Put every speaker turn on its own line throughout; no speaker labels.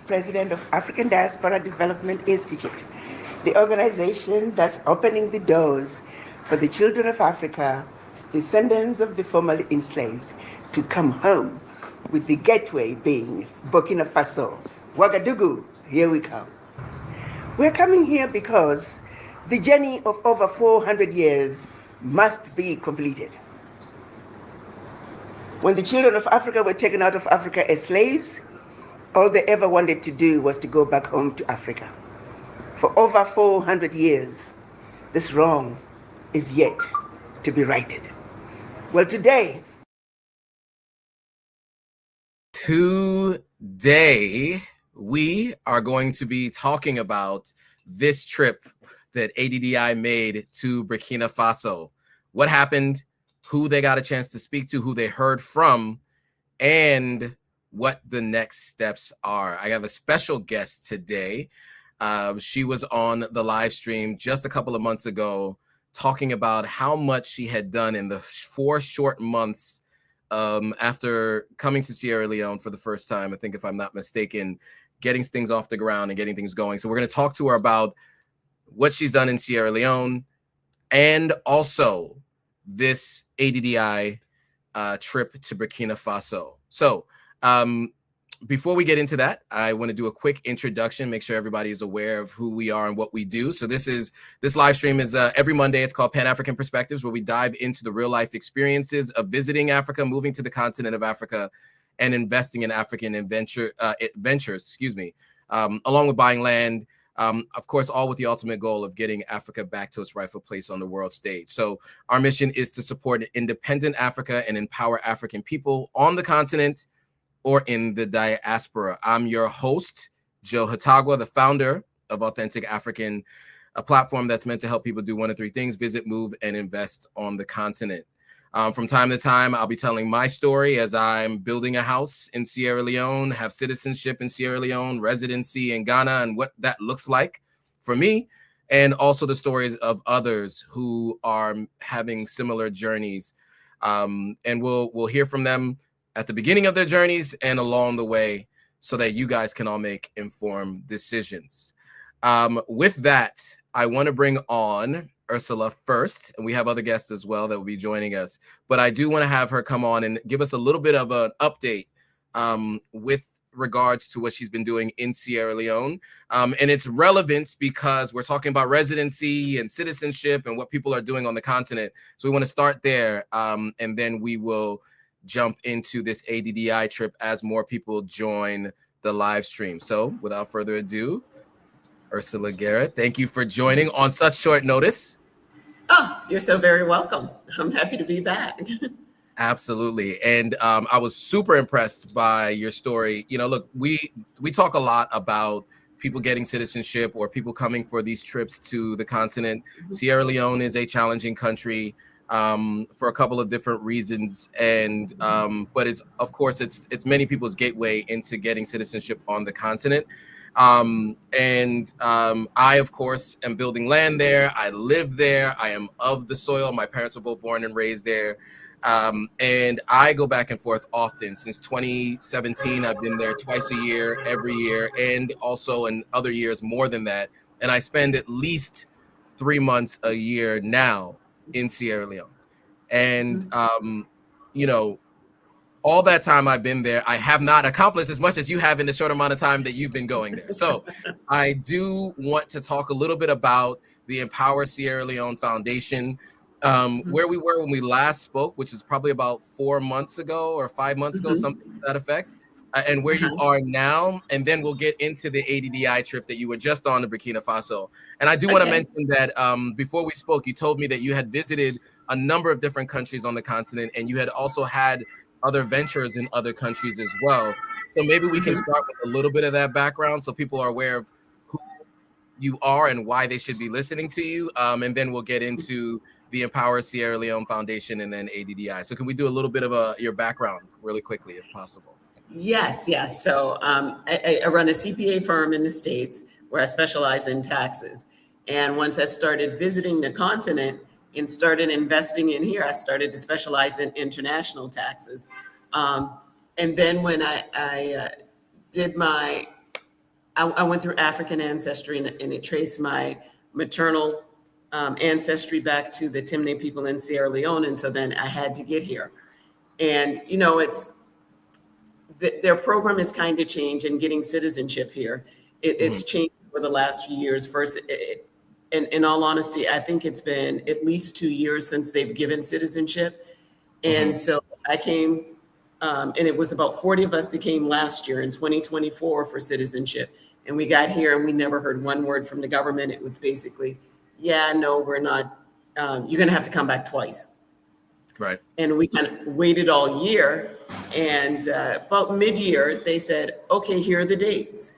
president of African Diaspora Development Institute, the organization that's opening the doors for the children of Africa, descendants of the formerly enslaved, to come home, with the gateway being Burkina Faso. Ouagadougou, here we come. We're coming here because the journey of over 400 years must be completed. When the children of Africa were taken out of Africa as slaves, all they ever wanted to do was to go back home to Africa. For over 400 years, this wrong is yet to be righted. Well, today
we are going to be talking about this trip that ADDI made to Burkina Faso. What happened, who they got a chance to speak to, who they heard from, and what the next steps are. I have a special guest today. She was on the live stream just a couple of months ago talking about how much she had done in the 4 short months after coming to Sierra Leone for the first time, I think if I'm not mistaken, getting things off the ground and getting things going. So we're going to talk to her about what she's done in Sierra Leone and also this ADDI trip to Burkina Faso. So before we get into that, I want to do a quick introduction, make sure everybody is aware of who we are and what we do. So this live stream is every Monday. It's called Pan-African Perspectives, where we dive into the real life experiences of visiting Africa, moving to the continent of Africa, and investing in African ventures, along with buying land, of course, all with the ultimate goal of getting Africa back to its rightful place on the world stage. So our mission is to support independent Africa and empower African people on the continent or in the diaspora. I'm your host, Joe Hatagwa, the founder of Authentic African, a platform that's meant to help people do 1 of 3 things: visit, move, and invest on the continent. From time to time, I'll be telling my story as I'm building a house in Sierra Leone, have citizenship in Sierra Leone, residency in Ghana, and what that looks like for me, and also the stories of others who are having similar journeys. And we'll hear from them at the beginning of their journeys and along the way, so that you guys can all make informed decisions. With that, I want to bring on Ursula first, and we have other guests as well that will be joining us. But I do want to have her come on and give us a little bit of an update with regards to what she's been doing in Sierra Leone. And it's relevant because we're talking about residency and citizenship and what people are doing on the continent. So we want to start there, and then we will jump into this ADDI trip as more people join the live stream. So without further ado, Ursula Garrett, thank you for joining on such short notice.
Oh, you're so very welcome. I'm happy to be back.
Absolutely. And I was super impressed by your story. You know, look, we talk a lot about people getting citizenship or people coming for these trips to the continent. Mm-hmm. Sierra Leone is a challenging country for a couple of different reasons, and but it's many people's gateway into getting citizenship on the continent. I of course am building land there. I live there. I am of the soil. My parents were both born and raised there, and I go back and forth often. Since 2017, I've been there twice a year, every year, and also in other years more than that. And I spend at least 3 months a year now in Sierra Leone. And, you know, all that time I've been there, I have not accomplished as much as you have in the short amount of time that you've been going there. So I do want to talk a little bit about the Empower Sierra Leone Foundation, where we were when we last spoke, which is probably about 4 months ago or 5 months ago, something to that effect, and where you are now. And then we'll get into the ADDI trip that you were just on to Burkina Faso. And I do want to mention that before we spoke, you told me that you had visited a number of different countries on the continent, and you had also had other ventures in other countries as well. So maybe we can start with a little bit of that background so people are aware of who you are and why they should be listening to you. And then we'll get into the Empower Sierra Leone Foundation and then ADDI. So can we do a little bit of your background really quickly, if possible?
Yes. So I run a CPA firm in the States where I specialize in taxes. And once I started visiting the continent and started investing in here, I started to specialize in international taxes. And then when I did I went through African ancestry, and it traced my maternal ancestry back to the Timne people in Sierra Leone. And so then I had to get here. And, their program has kind of changed in getting citizenship here. It's changed for the last few years. First, in all honesty, I think it's been at least 2 years since they've given citizenship. And so I came, and it was about 40 of us that came last year in 2024 for citizenship. And we got here and we never heard one word from the government. It was basically, yeah, no, we're not, you're going to have to come back twice.
Right.
And we kind of waited all year. And about mid-year, they said, okay, here are the dates.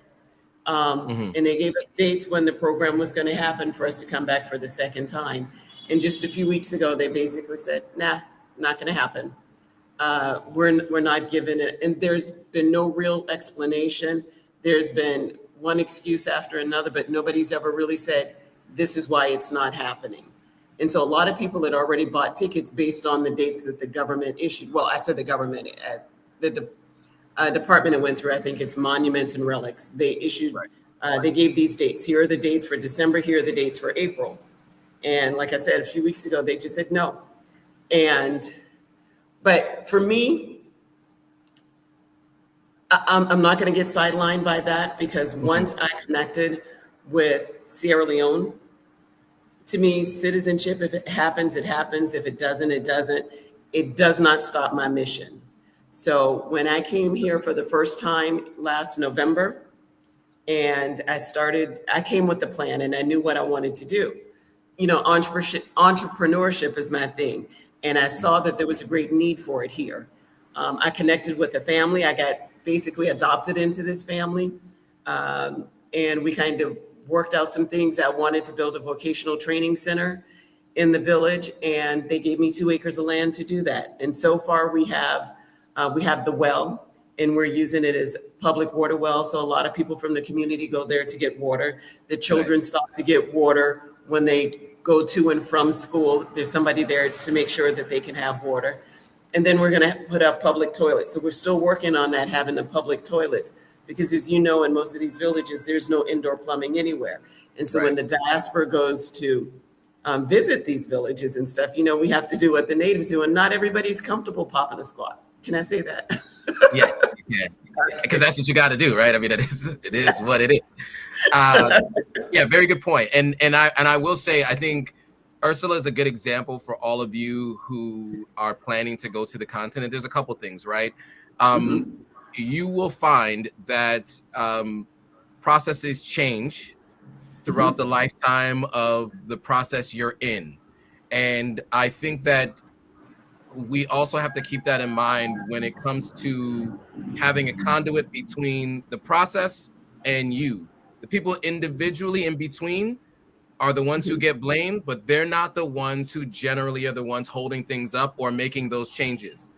And they gave us dates when the program was going to happen for us to come back for the second time. And just a few weeks ago, they basically said, nah, not going to happen. We're not giving it. And there's been no real explanation. There's been one excuse after another, but nobody's ever really said, this is why it's not happening. And so a lot of people had already bought tickets based on the dates that the government issued. Well, I said the government, the department it went through, I think it's monuments and relics. They issued, they gave these dates. Here are the dates for December. Here are the dates for April. And like I said, a few weeks ago, they just said no. But for me, I'm not going to get sidelined by that, because once I connected with Sierra Leone, to me, citizenship, if it happens, it happens. If it doesn't, it doesn't. It does not stop my mission. So when I came here for the first time last November, and I came with the plan and I knew what I wanted to do. Entrepreneurship is my thing. And I saw that there was a great need for it here. I connected with a family. I got basically adopted into this family. And we kind of worked out some things. I wanted to build a vocational training center in the village, and they gave me 2 acres of land to do that. And so far we have the well, and we're using it as public water well. So a lot of people from the community go there to get water. The children stop to get water when they go to and from school. There's somebody there to make sure that they can have water. And then we're going to put up public toilets. So we're still working on that, having the public toilets, because as you know, in most of these villages, there's no indoor plumbing anywhere. And so when the diaspora goes to visit these villages and stuff, we have to do what the natives do. And not everybody's comfortable popping a squat. Can I say that?
Yes, yeah, because that's what you got to do, right? I mean, it is what it is. Yeah, very good point. And I will say, I think Ursula is a good example for all of you who are planning to go to the continent. There's a couple things, right? You will find that processes change throughout the lifetime of the process you're in. And I think that we also have to keep that in mind when it comes to having a conduit between the process and you. The people individually in between are the ones who get blamed, but they're not the ones who generally are the ones holding things up or making those changes.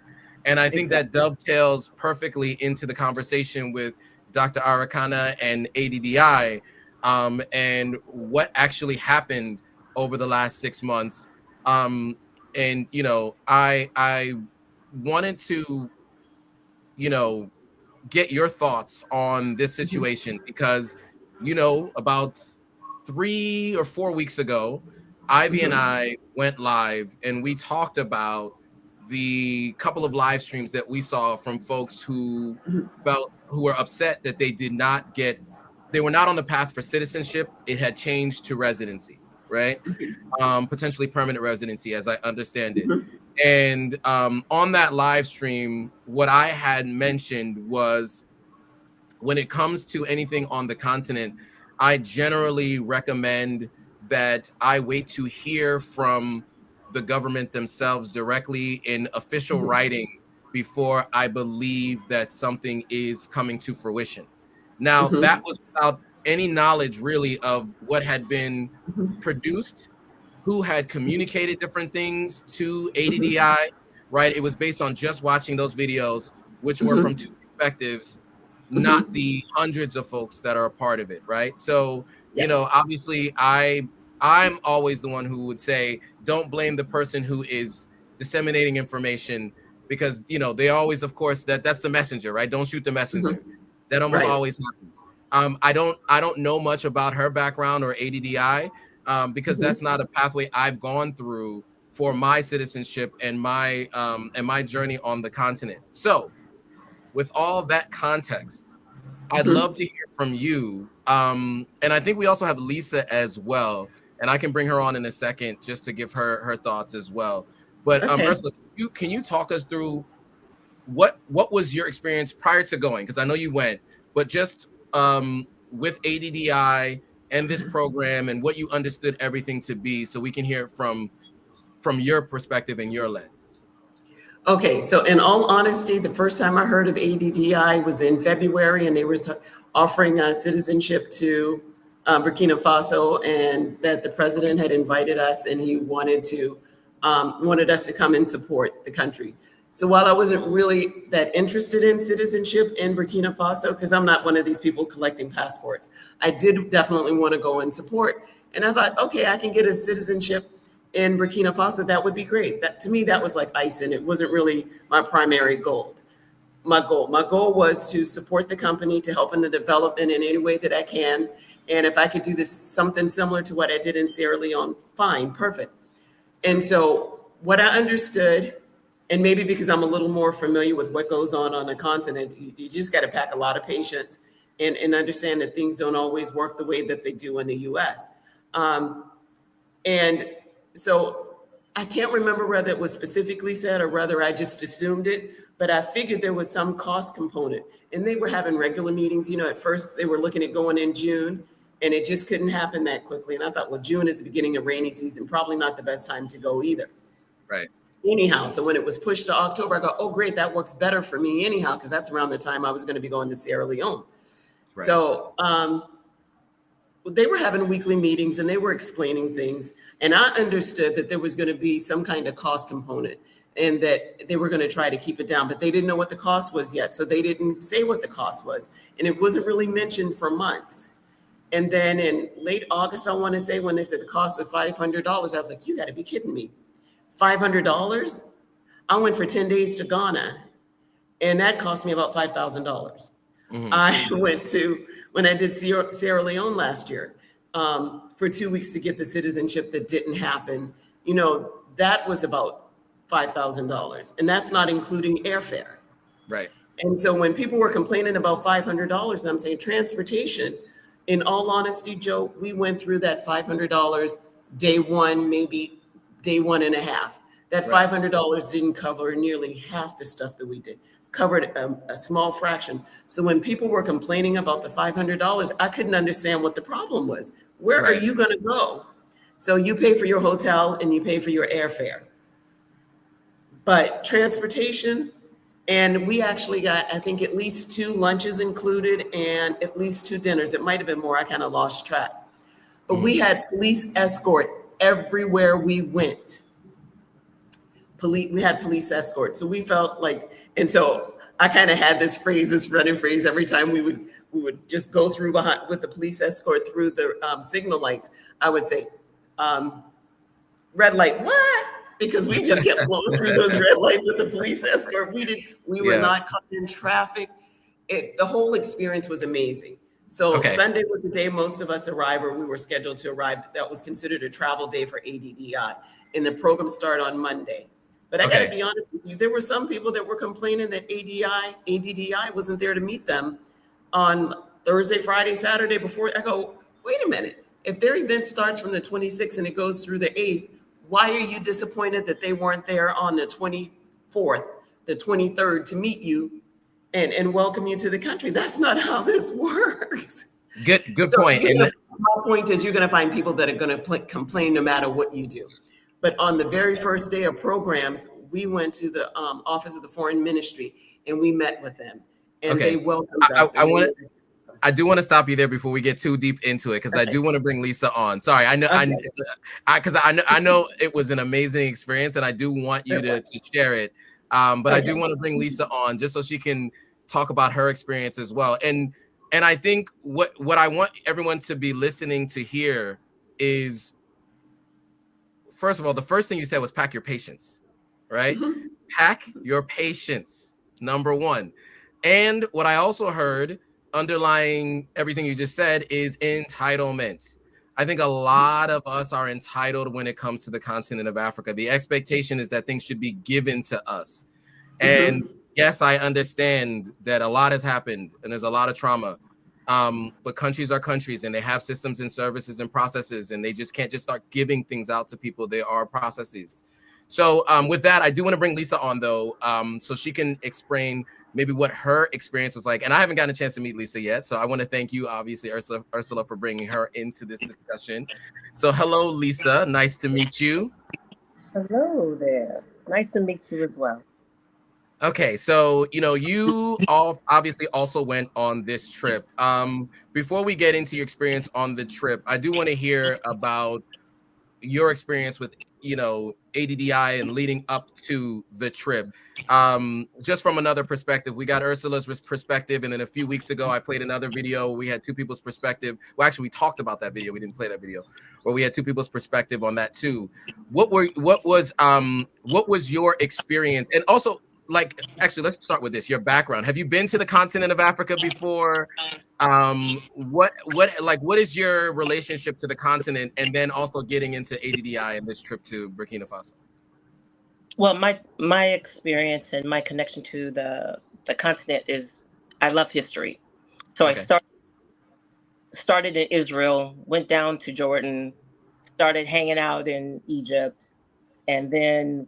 And I think that dovetails perfectly into the conversation with Dr. Arakana and ADDI, and what actually happened over the last 6 months. And, I wanted to, get your thoughts on this situation, because, about 3 or 4 weeks ago, Ivy and I went live and we talked about the couple of live streams that we saw from folks who were upset that they were not on the path for citizenship. It had changed to residency, right? Potentially permanent residency, as I understand it. And on that live stream, what I had mentioned was, when it comes to anything on the continent, I generally recommend that I wait to hear from the government themselves directly in official writing before I believe that something is coming to fruition. Now, that was without any knowledge really of what had been produced, who had communicated different things to ADDI, right? It was based on just watching those videos, which were from 2 perspectives, not the hundreds of folks that are a part of it, right? So, obviously I'm always the one who would say, don't blame the person who is disseminating information, because, they always, of course, that's the messenger, right? Don't shoot the messenger. That almost
Right.
always happens. I don't know much about her background or ADDI because that's not a pathway I've gone through for my citizenship and my journey on the continent. So, with all that context, I'd
Mhm.
love to hear from you. And I think we also have Lisa as well, and I can bring her on in a second just to give her thoughts as well. But
Okay.
Ursula, can you talk us through what was your experience prior to going? Because I know you went, but just with ADDI and this program and what you understood everything to be, so we can hear it from your perspective and your lens.
Okay, so in all honesty, the first time I heard of ADDI was in February, and they were offering citizenship to Burkina Faso, and that the president had invited us, and he wanted us to come and support the country. So while I wasn't really that interested in citizenship in Burkina Faso, because I'm not one of these people collecting passports, I did definitely want to go and support. And I thought, okay, I can get a citizenship in Burkina Faso. That would be great. That, to me, that was like icing. It wasn't really my primary goal. My goal was to support the company, to help in the development in any way that I can. And if I could do this something similar to what I did in Sierra Leone, fine, perfect. And so what I understood, and maybe because I'm a little more familiar with what goes on the continent, you just got to pack a lot of patience and understand that things don't always work the way that they do in the US. And so I can't remember whether it was specifically said or whether I just assumed it, but I figured there was some cost component. And they were having regular meetings. You know, at first they were looking at going in June, and it just couldn't happen that quickly. And I thought, well, June is the beginning of rainy season, probably not the best time to go either.
Right.
Anyhow, so when it was pushed to October, I go, oh, great, that works better for me anyhow, because that's around the time I was going to be going to Sierra Leone.
Right.
So they were having weekly meetings and they were explaining things. And I understood that there was going to be some kind of cost component and that they were going to try to keep it down, but they didn't know what the cost was yet. So they didn't say what the cost was. And it wasn't really mentioned for months. And then in late August, I want to say, when they said the cost was $500, I was like, you got to be kidding me. $500? I went for 10 days to Ghana, and that cost me about $5,000. I went to, when I did Sierra Leone last year, for 2 weeks to get the citizenship that didn't happen, you know, that was about $5,000. And that's not including airfare.
Right.
And so when people were complaining about $500, I'm saying transportation, in all honesty, Joe, we went through that $500 day one, maybe day one and a half. That $500 didn't cover nearly half the stuff that we did, covered a small fraction. So when people were complaining about the $500, I couldn't understand what the problem was. Where are you going to go? So you pay for your hotel and you pay for your airfare. But transportation, and we actually got, I think, at least 2 lunches included and at least 2 dinners. It might have been more. I kind of lost track. But we had police escort everywhere we went. We had police escort. So we felt like, and so I kind of had this running phrase every time we would just go through behind with the police escort through the signal lights. I would say, red light, what? Because we just kept blowing through those red lights with the police escort. We were not caught in traffic. The whole experience was amazing. So Sunday was the day most of us arrived, or we were scheduled to arrive. That was considered a travel day for ADDI. And the program started on Monday. But I got to be honest with you, there were some people that were complaining that ADDI wasn't there to meet them on Thursday, Friday, Saturday before. I go, wait a minute. If their event starts from the 26th and it goes through the 8th, why are you disappointed that they weren't there on the 24th, the 23rd to meet you and welcome you to the country? That's not how this works.
Good point.
My point is, you're going to find people that are going to complain no matter what you do. But on the very first day of programs, we went to the Office of the Foreign Ministry and we met with them, and they welcomed us.
I do want to stop you there before we get too deep into it, because I do want to bring Lisa on. Sorry, I know it was an amazing experience, and I do want you to share it. But I do want to bring Lisa on just so she can talk about her experience as well. And I think what I want everyone to be listening to hear is, first of all, the first thing you said was pack your patience, right? Pack your patience, number one. And what I also heard underlying everything you just said is entitlement. I think a lot of us are entitled when it comes to the continent of Africa. The expectation is that things should be given to us. And yes, I understand that a lot has happened and there's a lot of trauma. But countries are countries and they have systems and services and processes, and they just can't just start giving things out to people. There are processes. So with that, I do want to bring Lisa on though, so she can explain maybe what her experience was like. And I haven't gotten a chance to meet Lisa yet. So I want to thank you, obviously, Ursula, for bringing her into this discussion. So hello, Lisa. Nice to meet you.
Hello there. Nice to meet you as well.
Okay, so you all obviously also went on this trip. Before we get into your experience on the trip, I do want to hear about your experience with ADDI and leading up to the trip. Just from another perspective, we got Ursula's perspective, and then a few weeks ago I played another video. We had two people's perspective. Well, actually, we talked about that video. We didn't play that video, but we had two people's perspective on that too. What was your experience? And also, actually, let's start with this. Your background. Have you been to the continent of Africa before? What is your relationship to the continent, and then also getting into ADDI and this trip to Burkina Faso?
Well, my experience and my connection to the continent is I love history. So okay. I started in Israel, went down to Jordan, started hanging out in Egypt, and then,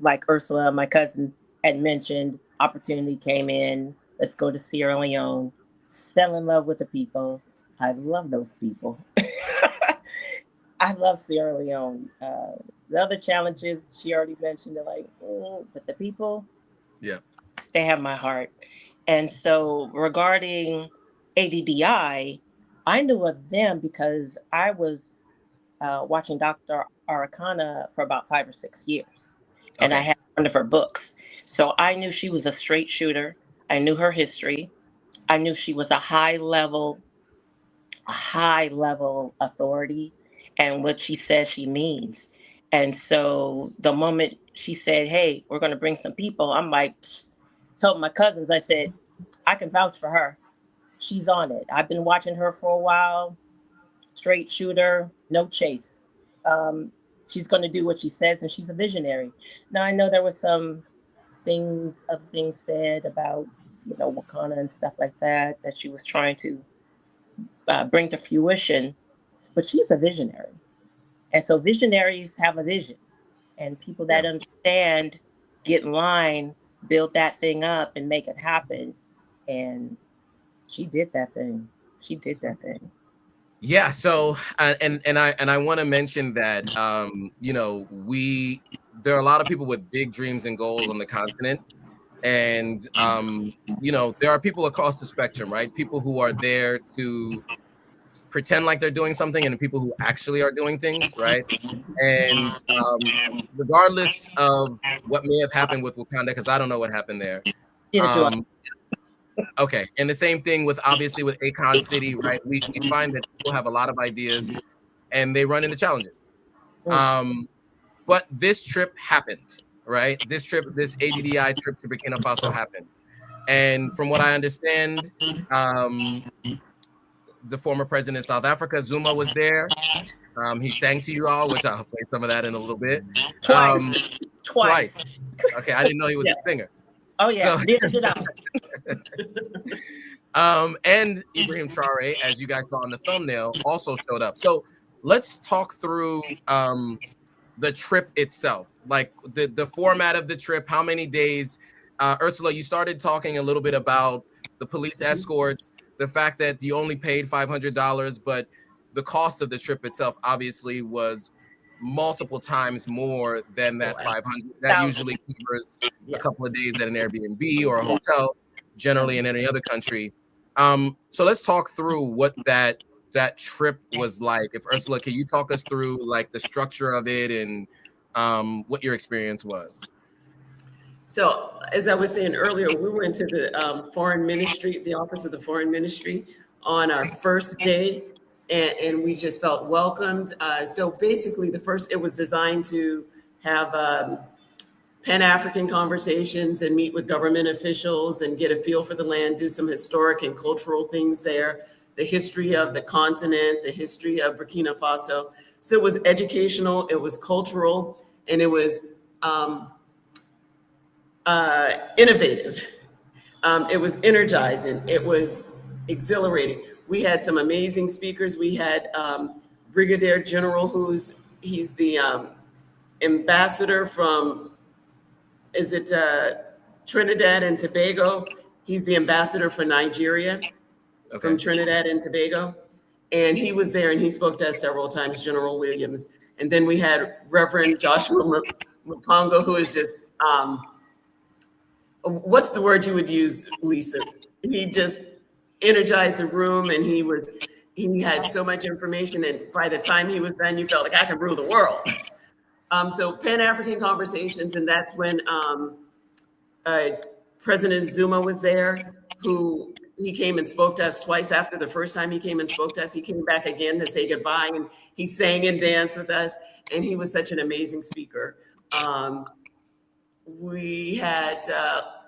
like Ursula, my cousin, had mentioned, opportunity came in. Let's go to Sierra Leone. Fell in love with the people. I love those people. I love Sierra Leone. The other challenges she already mentioned, but the people,
yeah,
they have my heart. And so regarding ADDI, I knew of them because I was watching Dr. Arikana for about 5 or 6 years. And I had one of her books. So I knew she was a straight shooter. I knew her history. I knew she was a high level authority, and what she says she means. And so the moment she said, hey, we're going to bring some people, I'm like, told my cousins, I said, I can vouch for her. She's on it. I've been watching her for a while. Straight shooter, no chase. She's going to do what she says, and she's a visionary. Now, I know there were some other things said about, Wakanda and stuff like that she was trying to bring to fruition, but she's a visionary. And so visionaries have a vision, and people that understand, get in line, build that thing up and make it happen. And she did that thing.
Yeah. So, and I want to mention that, there are a lot of people with big dreams and goals on the continent. And, there are people across the spectrum, right? People who are there to pretend like they're doing something, and people who actually are doing things, right? And regardless of what may have happened with Wakanda, because I don't know what happened there. Okay, and the same thing with Akon City, right? We find that people have a lot of ideas and they run into challenges. But this trip happened, right? This ADDI trip to Burkina Faso happened. And from what I understand, the former president of South Africa, Zuma, was there. He sang to you all, which I'll play some of that in a little bit.
Twice.
Okay, I didn't know he was a singer.
Oh yeah,
and Ibrahim Traoré, as you guys saw in the thumbnail, also showed up. So let's talk through the trip itself, like the format of the trip, how many days. Ursula, you started talking a little bit about the police escorts, the fact that you only paid $500, but the cost of the trip itself obviously was multiple times more than that 500. That usually covers a couple of days at an Airbnb or a hotel, generally in any other country. So let's talk through what that trip was like. If Ursula, can you talk us through like the structure of it and what your experience was?
So as I was saying earlier, we went to the foreign ministry, the office of the foreign ministry on our first day. And we just felt welcomed. So basically it was designed to have Pan-African conversations and meet with government officials and get a feel for the land, do some historic and cultural things there, the history of the continent, the history of Burkina Faso. So it was educational, it was cultural, and it was innovative. It was energizing, it was exhilarating. We had some amazing speakers. We had Brigadier General, he's the ambassador from, is it Trinidad and Tobago? He's the ambassador for Nigeria, from Trinidad and Tobago. And he was there and he spoke to us several times, General Williams. And then we had Reverend Joshua Mukongo, who is just, what's the word you would use, Lisa? He just energized the room, and he had so much information. And by the time he was done, you felt like I could rule the world. So Pan-African conversations, and that's when President Zuma was there, who he came and spoke to us twice. After the first time he came and spoke to us, he came back again to say goodbye, and he sang and danced with us, and he was such an amazing speaker. We had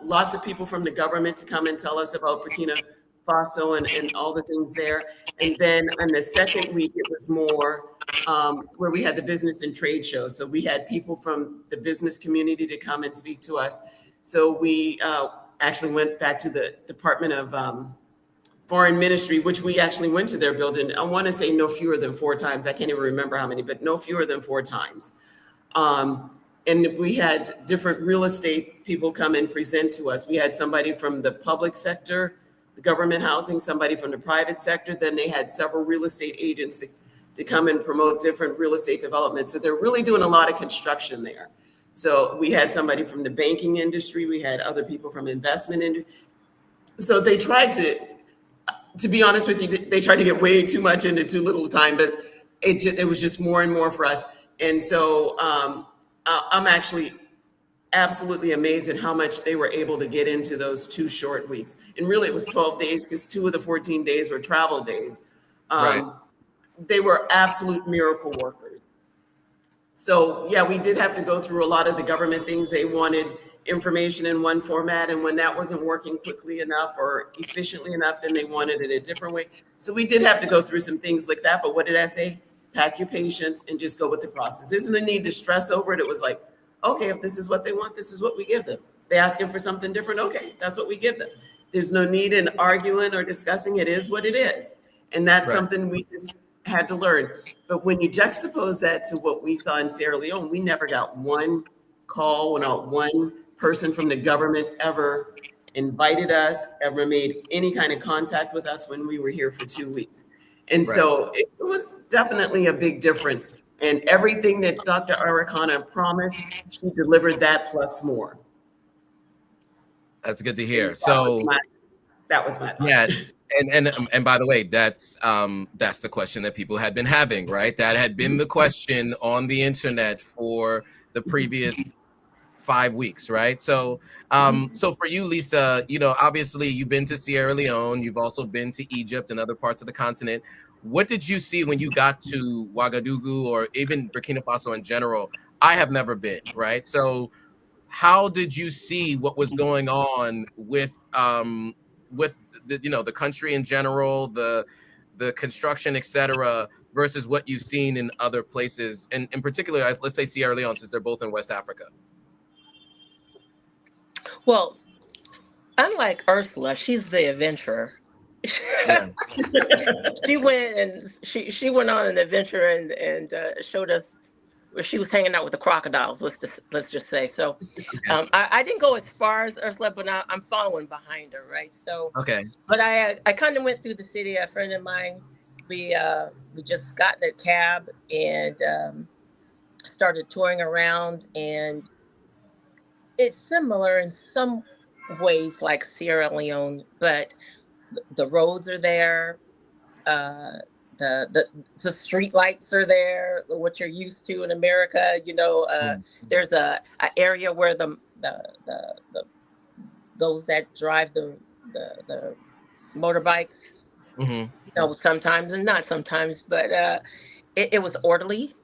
lots of people from the government to come and tell us about Burkina Faso and all the things there. And then on the second week, it was more where we had the business and trade show. So we had people from the business community to come and speak to us. So we actually went back to the Department of Foreign Ministry, which we actually went to their building. I want to say no fewer than 4 times. I can't even remember how many, but no fewer than 4 times. And we had different real estate people come and present to us. We had somebody from the public sector, the government housing, somebody from the private sector. Then they had several real estate agents to come and promote different real estate development. So they're really doing a lot of construction there. So we had somebody from the banking industry. We had other people from investment industry. So they tried to be honest with you, they tried to get way too much into too little time, but it was just more and more for us. And so I'm actually absolutely amazed at how much they were able to get into those 2 short weeks. And really it was 12 days because 2 of the 14 days were travel days.
Right.
They were absolute miracle workers. So yeah, we did have to go through a lot of the government things. They wanted information in one format, and when that wasn't working quickly enough or efficiently enough, then they wanted it a different way. So we did have to go through some things like that. But what did I say? Pack your patience and just go with the process. There's no need to stress over it. It was like, okay, if this is what they want, this is what we give them. They asking for something different, okay, that's what we give them. There's no need in arguing or discussing. It is what it is. And that's something we just had to learn. But when you juxtapose that to what we saw in Sierra Leone, we never got one call, not one person from the government ever invited us, ever made any kind of contact with us when we were here for 2 weeks. And so it was definitely a big difference. And everything that Dr. Arikana promised, she delivered that plus more.
That's good to hear. So
that was my thought.
Yeah. And by the way, that's the question that people had been having, right? That had been the question on the internet for the previous 5 weeks, right? So, so for you, Lisa, you know, obviously you've been to Sierra Leone, you've also been to Egypt and other parts of the continent. What did you see when you got to Ouagadougou or even Burkina Faso in general? I have never been, right? So how did you see what was going on with the, you know, the country in general, the construction, etc., versus what you've seen in other places, and in particular, let's say Sierra Leone, since they're both in West Africa?
Well, unlike Ursula, she's the adventurer.
Yeah.
She went on an adventure and showed us where she was hanging out with the crocodiles. Let's just say so. I didn't go as far as Ursula, but I'm following behind her, right? So
okay.
But I kind of went through the city. A friend of mine, we just got in a cab and started touring around, and it's similar in some ways like Sierra Leone, but the roads are there. The street lights are there, what you're used to in America. You know, there's a area where the those that drive the motorbikes, you know, sometimes and not sometimes, but it was orderly.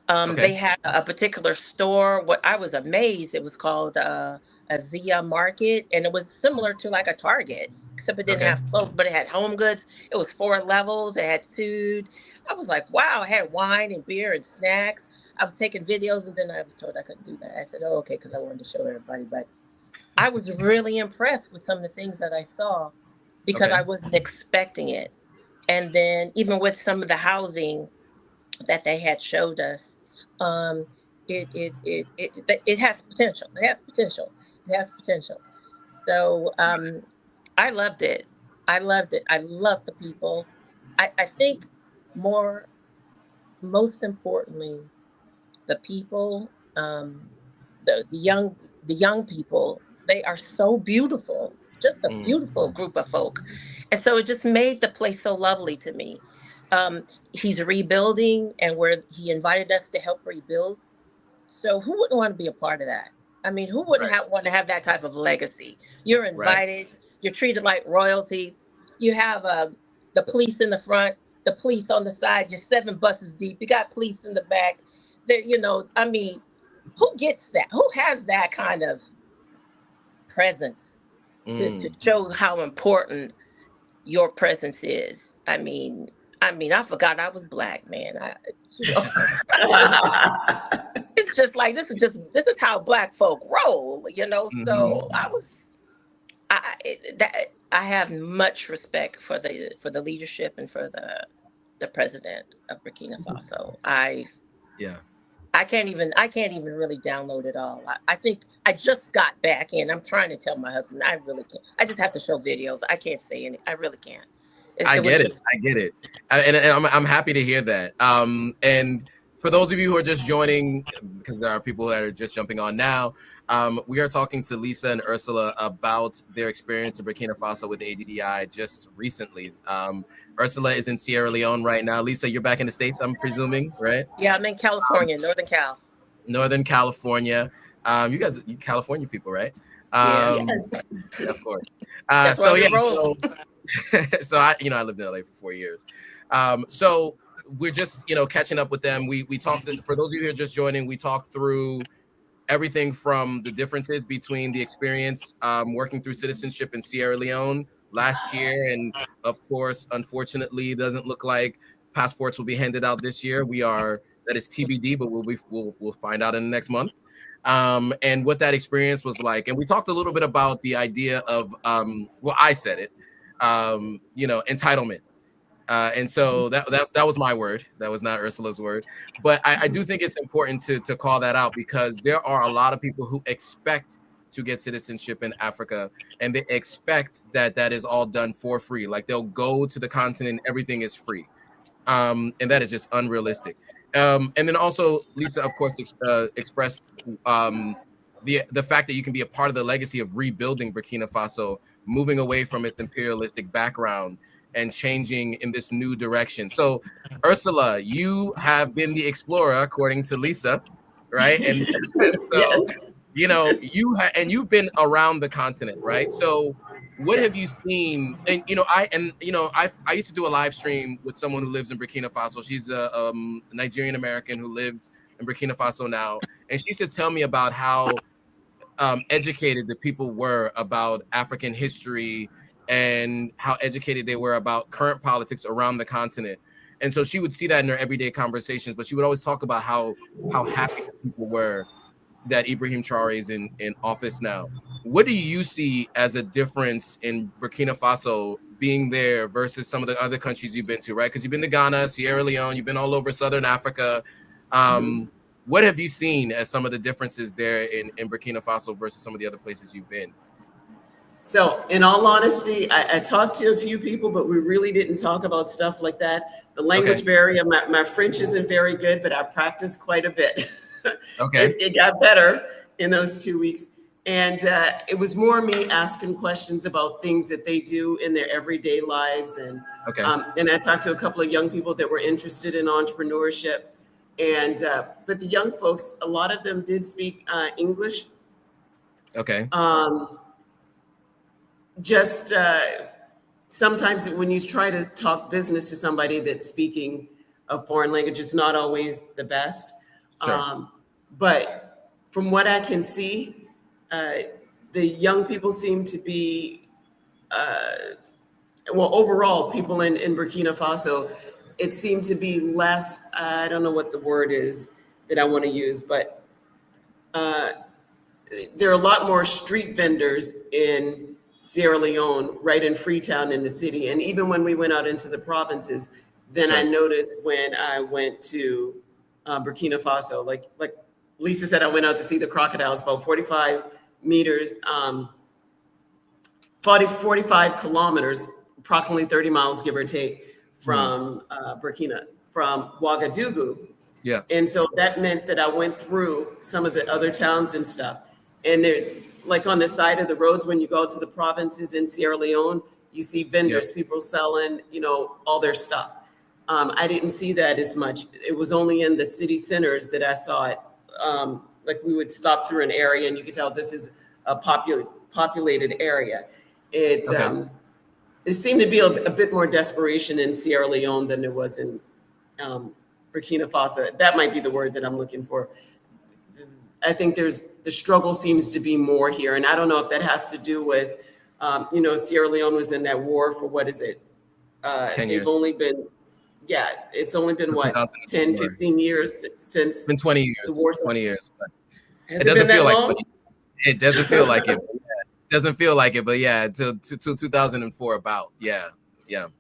Okay.
They had a particular store. What I was amazed, it was called a Zia Market, and it was similar to like a Target, except it didn't
Okay.
have clothes, but it had home goods. It was 4 levels. It had food. I was like, wow, it had wine and beer and snacks. I was taking videos, and then I was told I couldn't do that. I said, oh, okay, because I wanted to show everybody. But I was really impressed with some of the things that I saw because
Okay.
I wasn't expecting it. And then even with some of the housing that they had showed us, um, it has potential. It has potential. It has potential. So I loved it. I loved it. I loved the people. I think more, most importantly, the people, the young people, they are so beautiful. Just a
Mm,
beautiful group of folk. And so it just made the place so lovely to me. He's rebuilding, and where he invited us to help rebuild. So who wouldn't want to be a part of that? I mean, who wouldn't
right.
want to have that type of legacy? You're
Right.
invited, you're treated like royalty. You have the police in the front, the police on the side, you're 7 buses deep, you got police in the back. That, I mean, who gets that? Who has that kind of presence to
Mm.
show how important your presence is? I forgot I was black, man. You know, it's just like this is how black folk roll,
Mhm.
So I have much respect for the leadership and for the president of Burkina Faso.
Yeah.
I can't even really download it all. I think I just got back in. I'm trying to tell my husband I really can't. I just have to show videos. I can't say any. I really can't.
I
It was
get it.
just
I get it. And I'm happy to hear that. And for those of you who are just joining, because there are people that are just jumping on now, we are talking to Lisa and Ursula about their experience in Burkina Faso with ADDI just recently. Ursula is in Sierra Leone right now. Lisa, you're back in the States, I'm presuming, right?
yeah. I'm in California, Northern Cal.
Northern California. You California people, right?
Yeah,
Yes.
Of course.
that's why
So
we
yeah,
roll.
so so I lived in LA for 4 years. So we're just catching up with them. We talked for those of you who are just joining. We talked through everything from the differences between the experience working through citizenship in Sierra Leone last year, and of course, unfortunately, it doesn't look like passports will be handed out this year. That is TBD, but we'll find out in the next month. And what that experience was like. And we talked a little bit about the idea of I said it, entitlement. And so that was my word. That was not Ursula's word. But I do think it's important to call that out, because there are a lot of people who expect to get citizenship in Africa, and they expect that is all done for free. Like, they'll go to the continent, everything is free. And that is just unrealistic. And then also, Lisa, of course, expressed the fact that you can be a part of the legacy of rebuilding Burkina Faso, moving away from its imperialistic background and changing in this new direction. So, Ursula, you have been the explorer, according to Lisa, right? And so,
Yes.
you've been around the continent, right? So, what have you
Yes.
seen? And I used to do a live stream with someone who lives in Burkina Faso. She's a Nigerian American who lives in Burkina Faso now, and she used to tell me about how educated the people were about African history and how educated they were about current politics around the continent. And so she would see that in her everyday conversations, but she would always talk about how happy the people were that Ibrahim Traoré is in office now. What do you see as a difference in Burkina Faso being there versus some of the other countries you've been to, right? Because you've been to Ghana, Sierra Leone, you've been all over Southern Africa. What have you seen as some of the differences there in Burkina Faso versus some of the other places you've been?
So, in all honesty, I talked to a few people, but we really didn't talk about stuff like that. The language
Okay.
barrier, my French isn't very good, but I practiced quite a bit.
Okay.
It got better in those 2 weeks. And it was more me asking questions about things that they do in their everyday lives. And I talked to a couple of young people that were interested in entrepreneurship. And but the young folks, a lot of them did speak English.
Okay.
Just sometimes when you try to talk business to somebody that's speaking a foreign language, it's not always the best.
Sure.
But from what I can see, the young people seem to be, well, overall, people in Burkina Faso, it seemed to be less, I don't know what the word is that I want to use, but there are a lot more street vendors in Sierra Leone, right in Freetown in the city. And even when we went out into the provinces, then
Sure.
I noticed when I went to Burkina Faso, like Lisa said, I went out to see the crocodiles, about 45 meters, 45 kilometers, approximately 30 miles, give or take, from from Ouagadougou.
Yeah.
And so that meant that I went through some of the other towns and stuff. And like on the side of the roads, when you go to the provinces in Sierra Leone, you see vendors, people selling, all their stuff. I didn't see that as much. It was only in the city centers that I saw it. Like we would stop through an area and you could tell this is a populated area. It seemed to be a bit more desperation in Sierra Leone than there was in Burkina Faso. That might be the word that I'm looking for. I think the struggle seems to be more here. And I don't know if that has to do with, Sierra Leone was in that war for, what is it?
10 years.
It's only been what, 10, 15 years since.
It's been 20 years,
the war.
20 years. But
it doesn't feel like
it doesn't feel like it. Doesn't feel like it, but yeah, till 2004 about. Yeah.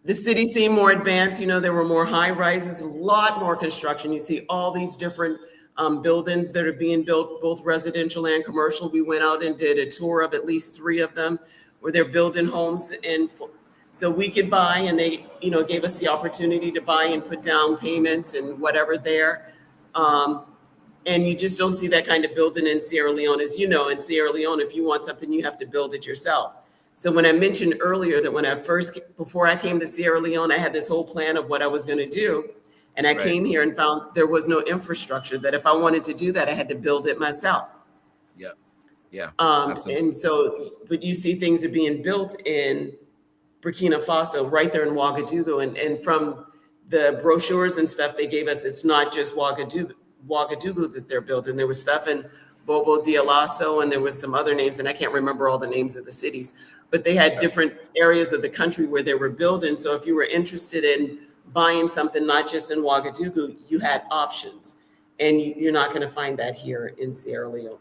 The city seemed more advanced. There were more high rises, a lot more construction. You see all these different buildings that are being built, both residential and commercial. We went out and did a tour of at least 3 of them where they're building homes. And so we could buy, and they, gave us the opportunity to buy and put down payments and whatever there. And you just don't see that kind of building in Sierra Leone. As you know, in Sierra Leone, if you want something, you have to build it yourself. So when I mentioned earlier that before I came to Sierra Leone, I had this whole plan of what I was going to do. And I came here and found there was no infrastructure, that if I wanted to do that, I had to build it myself.
Yeah.
And so, but you see things are being built in Burkina Faso, right there in Ouagadougou. And from the brochures and stuff they gave us, it's not just Ouagadougou that they're building. There was stuff in Bobo Dioulasso, and there was some other names, and I can't remember all the names of the cities, but they had different areas of the country where they were building. So if you were interested in buying something, not just in Ouagadougou, you had options, and you're not going to find that here in Sierra Leone.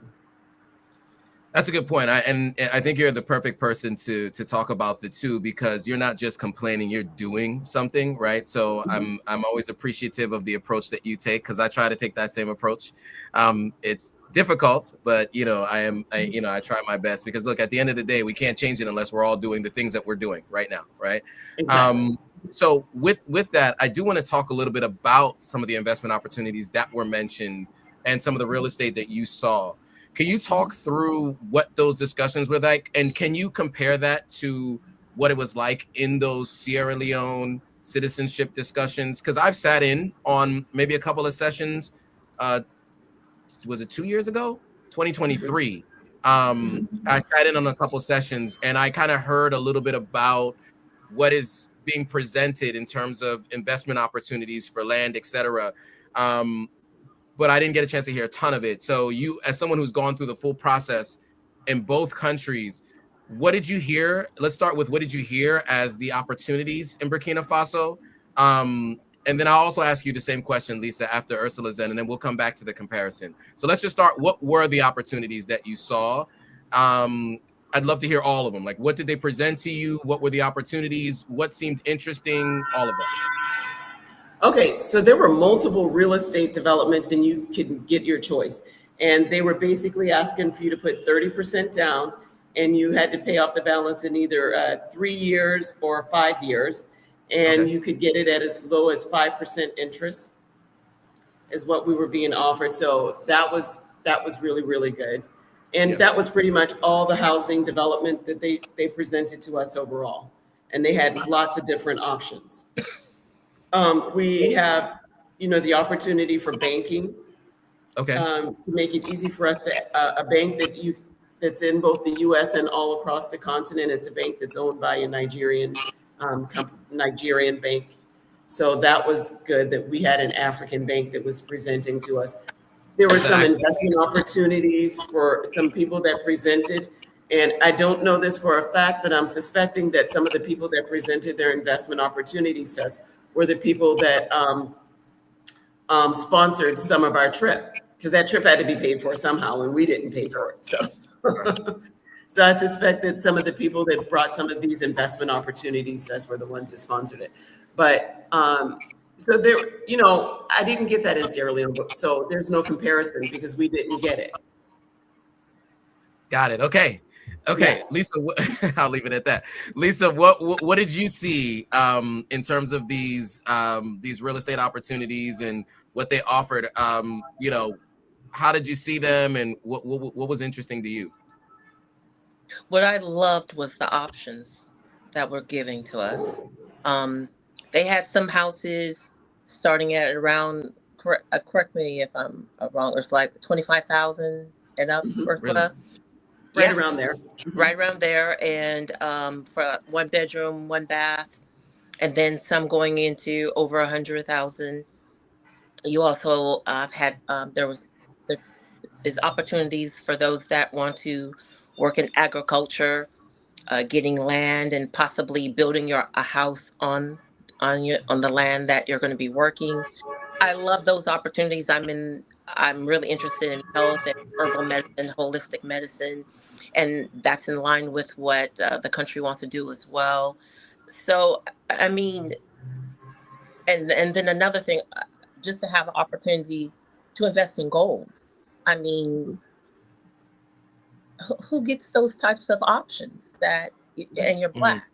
That's a good point. I think you're the perfect person to talk about the two, because you're not just complaining, you're doing something, right? So I'm always appreciative of the approach that you take, because I try to take that same approach. It's difficult, but I try my best, because look, at the end of the day, we can't change it unless we're all doing the things that we're doing right now, right?
Exactly.
So with that, I do want to talk a little bit about some of the investment opportunities that were mentioned and some of the real estate that you saw. Can you talk through what those discussions were like? And can you compare that to what it was like in those Sierra Leone citizenship discussions? Because I've sat in on maybe a couple of sessions. Was it 2 years ago? 2023. I sat in on a couple of sessions, and I kind of heard a little bit about what is being presented in terms of investment opportunities for land, et cetera. But I didn't get a chance to hear a ton of it. So you, as someone who's gone through the full process in both countries, what did you hear? Let's start with, what did you hear as the opportunities in Burkina Faso? And then I'll also ask you the same question, Lisa, after Ursula's done, and then we'll come back to the comparison. So let's just start. What were the opportunities that you saw? I'd love to hear all of them. Like, what did they present to you? What were the opportunities? What seemed interesting? All of that.
Okay, so there were multiple real estate developments, and you could get your choice. And they were basically asking for you to put 30% down, and you had to pay off the balance in either 3 years or 5 years. And you could get it at as low as 5% interest is what we were being offered. So that was really, really good. And that was pretty much all the housing development that they presented to us overall. And they had lots of different options. We have, the opportunity for banking. To make it easy for us to, a bank that's in both the U.S. and all across the continent. It's a bank that's owned by a Nigerian bank. So that was good that we had an African bank that was presenting to us. There were some investment opportunities for some people that presented. And I don't know this for a fact, but I'm suspecting that some of the people that presented their investment opportunities to us were the people that sponsored some of our trip, because that trip had to be paid for somehow and we didn't pay for it. So, so I suspect that some of the people that brought some of these investment opportunities to us were the ones that sponsored it. But so there, you know, I didn't get that in Sierra Leone, so there's no comparison because we didn't get it.
Got it. Okay. Okay, yeah. Lisa, I'll leave it at that. Lisa, what did you see in terms of these real estate opportunities and what they offered? You know, how did you see them, and what was interesting to you?
What I loved was the options that were giving to us. They had some houses starting at around, correct me if I'm wrong, it's like 25,000 and up, Ursula.
Really? Right around there.
Right around there. And for 1 bedroom, 1 bath, and then some going into over 100,000. You also had, there is opportunities for those that want to work in agriculture, getting land and possibly building a house on the land that you're going to be working. I love those opportunities. I'm really interested in health and herbal medicine, holistic medicine, and that's in line with what the country wants to do as well. So, I mean, and then another thing, just to have an opportunity to invest in gold. I mean, who gets those types of options and you're Black?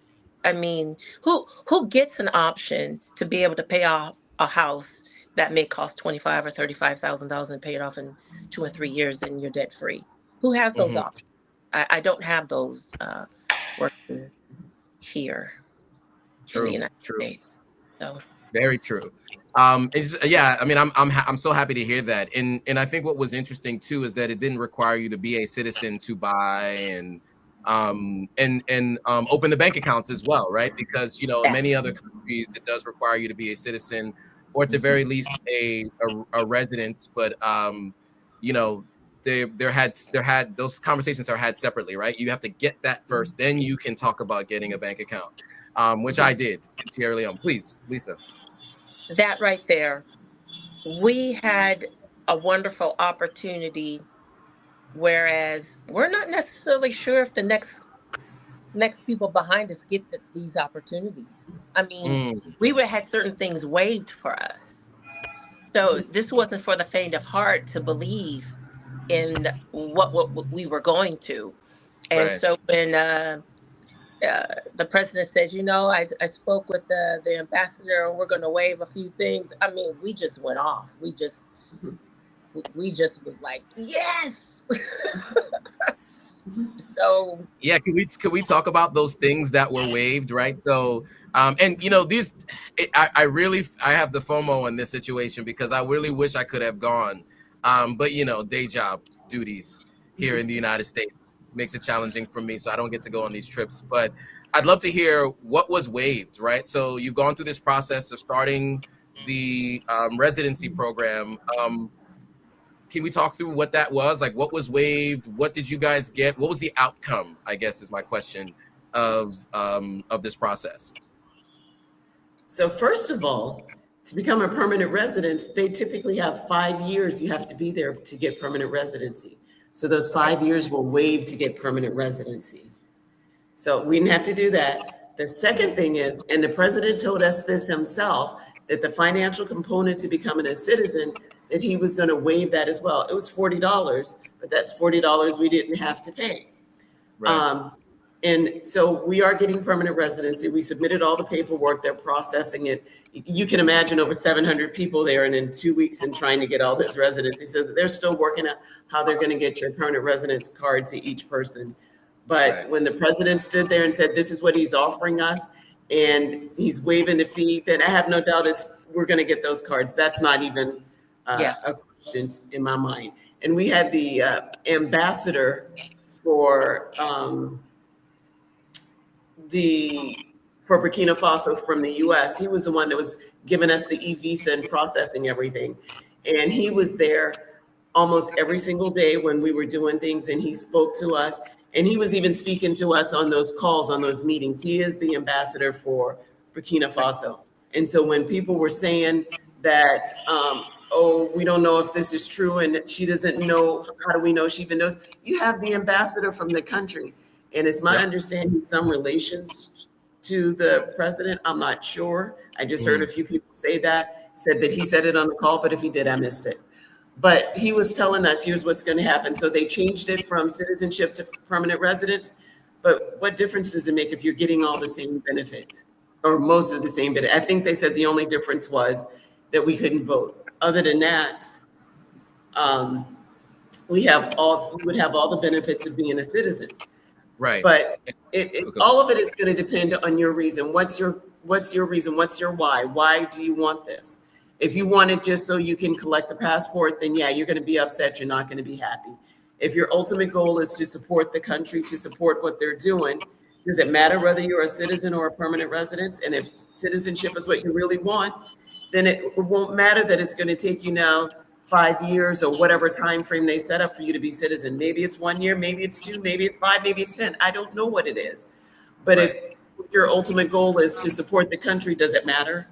I mean, who gets an option to be able to pay off a house that may cost $25,000 or $35,000 and pay it off in 2 or 3 years and you're debt free? Who has those options? I don't have those working here in the United States. So
very true. Yeah, I mean, I'm so happy to hear that, and I think what was interesting too is that it didn't require you to be a citizen to buy and open the bank accounts as well, right? Because, you know, in many other countries, it does require you to be a citizen or at the very least a resident. But you know, there had those conversations are had separately, right? You have to get that first, then you can talk about getting a bank account, which I did in Sierra Leone. Please, Lisa.
That right there, we had a wonderful opportunity, whereas we're not necessarily sure if the next people behind us get these opportunities. I mean, we would have had certain things waived for us. So this wasn't for the faint of heart to believe in what we were going to. And so when the president says, you know, I spoke with the ambassador and we're going to waive a few things. I mean, we just went off. We just was like, yes. So
yeah, can we talk about those things that were waived, right? So and you know, I have the FOMO in this situation because I really wish I could have gone, but you know, day job duties here in the United States makes it challenging for me, so I don't get to go on these trips. But I'd love to hear what was waived, right? So you've gone through this process of starting the residency program. Can we talk through what that was? Like, what was waived? What did you guys get? What was the outcome, I guess, is my question of this process.
So first of all, to become a permanent resident, they typically have 5 years you have to be there to get permanent residency. So those 5 years were waived to get permanent residency. So we didn't have to do that. The second thing is, and the president told us this himself, that the financial component to becoming a citizen, that he was going to waive that as well. It was $40, but that's $40 we didn't have to pay. Right. And so we are getting permanent residency. We submitted all the paperwork. They're processing it. You can imagine over 700 people there, and in 2 weeks and trying to get all this residency. So they're still working out how they're going to get your permanent residence card to each person. But when the president stood there and said, this is what he's offering us, and he's waiving the fee, then I have no doubt we're going to get those cards. That's not even a question in my mind. And we had the ambassador for Burkina Faso from the US. He was the one that was giving us the e-visa and processing everything. And he was there almost every single day when we were doing things, and he spoke to us, and he was even speaking to us on those calls, on those meetings. He is the ambassador for Burkina Faso. And so when people were saying that, oh, we don't know if this is true and she doesn't know, how do we know she even knows? You have the ambassador from the country. And it's my understanding some relations to the president. I'm not sure. I just heard a few people say that, said that he said it on the call, but if he did, I missed it. But he was telling us, here's what's going to happen. So they changed it from citizenship to permanent residence. But what difference does it make if you're getting all the same benefit or most of the same benefit? I think they said the only difference was that we couldn't vote. Other than that, we would have all the benefits of being a citizen.
Right.
But all of it is going to depend on your reason. What's your reason? What's your why? Why do you want this? If you want it just so you can collect a passport, then yeah, you're going to be upset. You're not going to be happy. If your ultimate goal is to support the country, to support what they're doing, does it matter whether you're a citizen or a permanent resident? And if citizenship is what you really want, then it won't matter that it's going to take you now 5 years or whatever time frame they set up for you to be citizen. Maybe it's 1 year, maybe it's 2, maybe it's 5, maybe it's 10. I don't know what it is. But if your ultimate goal is to support the country, does it matter?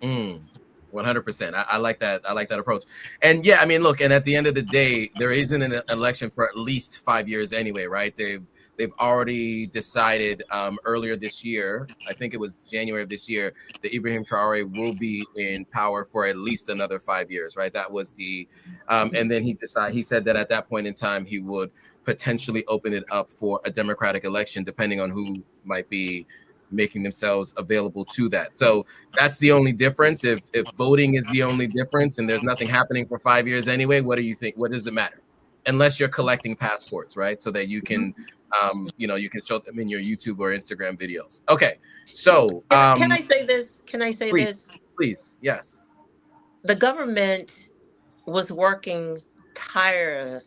100%. I like that. I like that approach. And yeah, I mean, look, and at the end of the day, there isn't an election for at least 5 years anyway, right? They've already decided earlier this year, I think it was January of this year, that Ibrahim Traoré will be in power for at least another 5 years, right? That was the, and then he said that at that point in time, he would potentially open it up for a democratic election, depending on who might be making themselves available to that. So that's the only difference. If voting is the only difference and there's nothing happening for 5 years anyway, what do you think? What does it matter? Unless you're collecting passports, right? So that you can, you can show them in your YouTube or Instagram videos. Okay, so
can I say this? Can I say
please,
this?
Please, yes.
The government was working tirelessly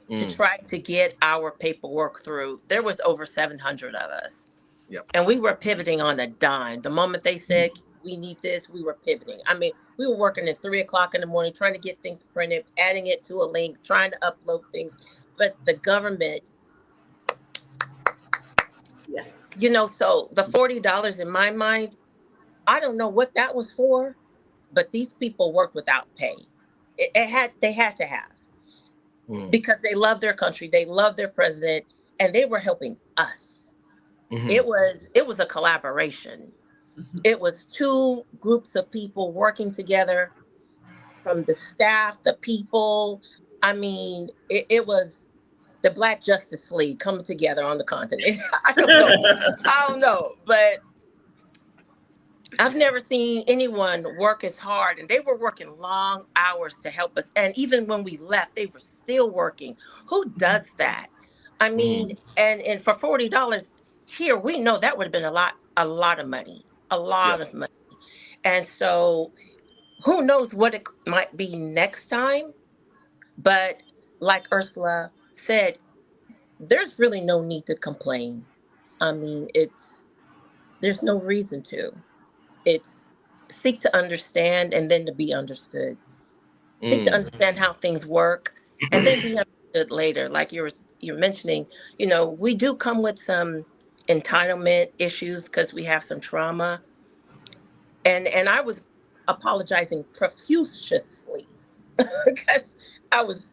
to try to get our paperwork through. There was over 700 of us.
Yep.
And we were pivoting on a dime. The moment they said, we need this, we were pivoting. I mean, we were working at 3 o'clock in the morning, trying to get things printed, adding it to a link, trying to upload things. But the government, so the $40 in my mind, I don't know what that was for, but these people worked without pay. They had to have. Because they love their country, they love their president, and they were helping us. It was a collaboration. It was 2 groups of people working together, from the staff, the people. I mean, it was the Black Justice League coming together on the continent. I don't know, but I've never seen anyone work as hard, and they were working long hours to help us. And even when we left, they were still working. Who does that? I mean, and for $40 here, we know that would have been a lot of money, of money. And so who knows what it might be next time? But like Ursula said, there's really no need to complain. I mean, there's no reason to. It's seek to understand and then to be understood. Seek to understand how things work and then be understood later. Like you're mentioning, we do come with some entitlement issues because we have some trauma. And I was apologizing profusely because I was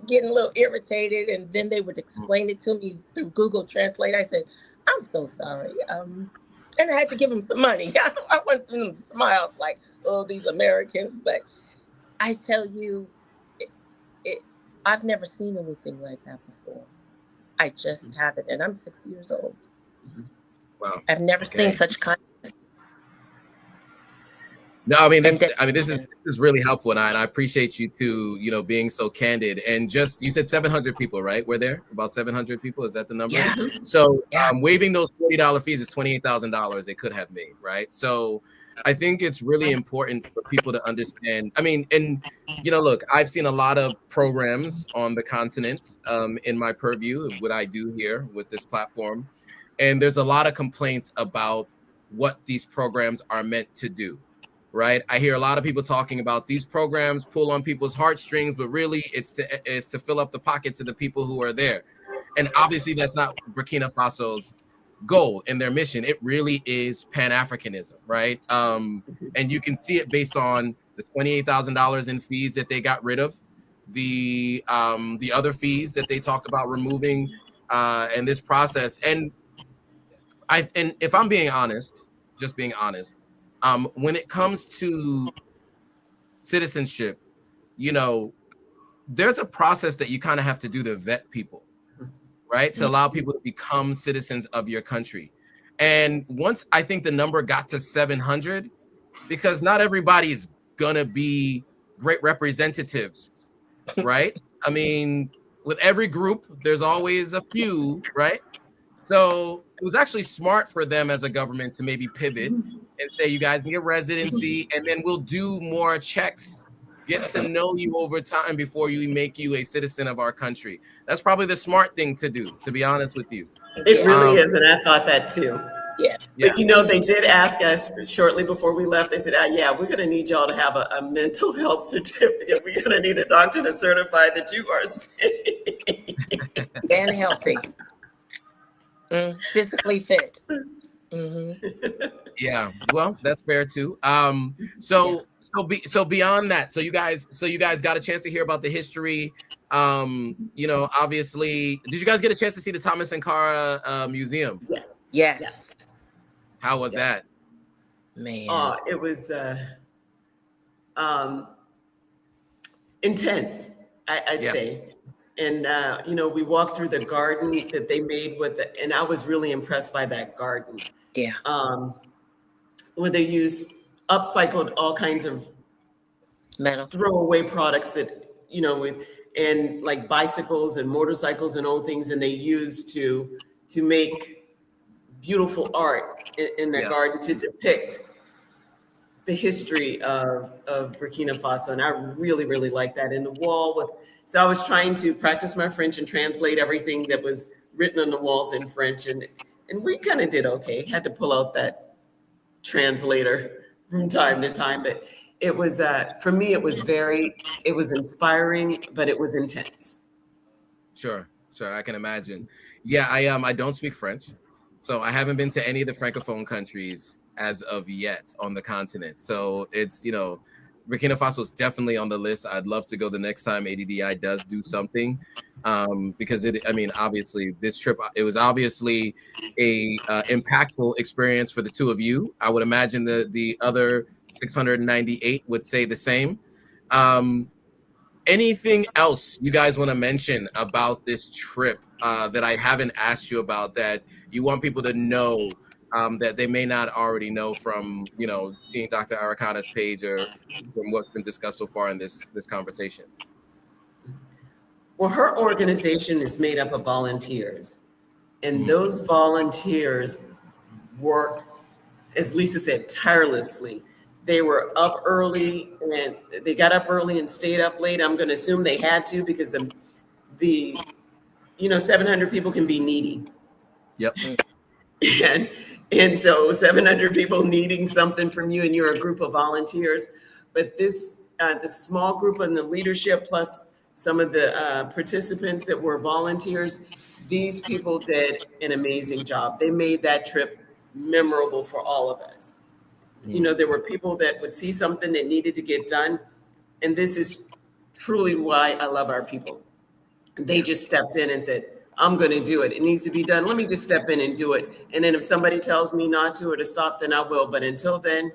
getting a little irritated, and then they would explain it to me through Google Translate. I said, I'm so sorry. And I had to give them some money. I want them to smile like, oh, these Americans. But I tell you, I've never seen anything like that before. I just haven't. And I'm 6 years old.
Wow.
I've never seen such kindness.
No, I mean, this is really helpful. And I appreciate you too, being so candid. And just, you said 700 people, right? Were there about 700 people? Is that the number?
Yeah.
So waiving those $40 fees is $28,000 they could have made, right? So I think it's really important for people to understand. I mean, and, look, I've seen a lot of programs on the continent in my purview of what I do here with this platform. And there's a lot of complaints about what these programs are meant to do. right? I hear a lot of people talking about these programs pull on people's heartstrings, but really it's to fill up the pockets of the people who are there. And obviously that's not Burkina Faso's goal in their mission. It really is Pan-Africanism, right? And you can see it based on the $28,000 in fees that they got rid of, the other fees that they talked about removing, and this process. And if I'm being honest, just being honest, when it comes to citizenship, you know, there's a process that you kind of have to do to vet people, right? To allow people to become citizens of your country. And once I think the number got to 700, because not everybody is gonna be great representatives, right? I mean, with every group, there's always a few, right? So it was actually smart for them as a government to maybe pivot and say, you guys can get residency, and then we'll do more checks, get to know you over time before you make you a citizen of our country. That's probably the smart thing to do, to be honest with you.
It really is, and I thought that too.
Yeah.
But you know, they did ask us shortly before we left, they said, yeah, we're going to need y'all to have a mental health certificate. We're going to need a doctor to certify that you are safe
and healthy. Physically fit. Mm-hmm.
Yeah, well, that's fair too. So beyond that, so you guys got a chance to hear about the history. You know, obviously, did you guys get a chance to see the Thomas Sankara museum?
Yes.
How was that?
Man.
It was intense, I'd say. And, you know, we walked through the garden that they made and I was really impressed by that garden.
Yeah.
Where they use upcycled all kinds of
metal
throwaway products that, you know, and like bicycles and motorcycles and old things, and they use to make beautiful art in their garden to depict the history of Burkina Faso. And I really, really like that. In the wall so I was trying to practice my French and translate everything that was written on the walls in French. And we kind of did okay. Had to pull out that translator from time to time. But it was, for me, it was inspiring, but it was intense.
Sure. I can imagine. Yeah, I don't speak French. So I haven't been to any of the Francophone countries as of yet on the continent. So it's, you know, Burkina Faso is definitely on the list. I'd love to go the next time ADDI does do something, because obviously this trip, it was obviously a impactful experience for the two of you. I would imagine the other 698 would say the same. Anything else you guys want to mention about this trip that I haven't asked you about that you want people to know, that they may not already know from, you know, seeing Dr. Arakana's page or from what's been discussed so far in this conversation?
Well, her organization is made up of volunteers, and those volunteers worked, as Lisa said, tirelessly. They were up early, and they got up early and stayed up late. I'm going to assume they had to, because the 700 people can be needy.
Yep.
And so 700 people needing something from you, and you're a group of volunteers. But the small group and the leadership, plus some of the participants that were volunteers, these people did an amazing job. They made that trip memorable for all of us. You know, there were people that would see something that needed to get done. And this is truly why I love our people. They just stepped in and said, I'm going to do it. It needs to be done. Let me just step in and do it. And then if somebody tells me not to or to stop, then I will. But until then,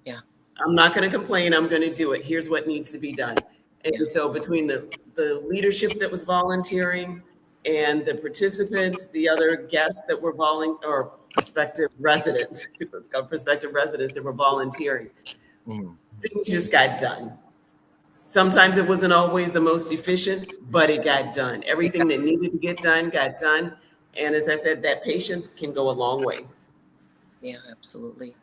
I'm not going to complain. I'm going to do it. Here's what needs to be done. And so between the leadership that was volunteering and the participants, the other guests that were prospective residents, let's go prospective residents that were volunteering, things just got done. Sometimes it wasn't always the most efficient, but it got done. Everything that needed to get done got done. And as I said, that patience can go a long way.
Yeah, absolutely.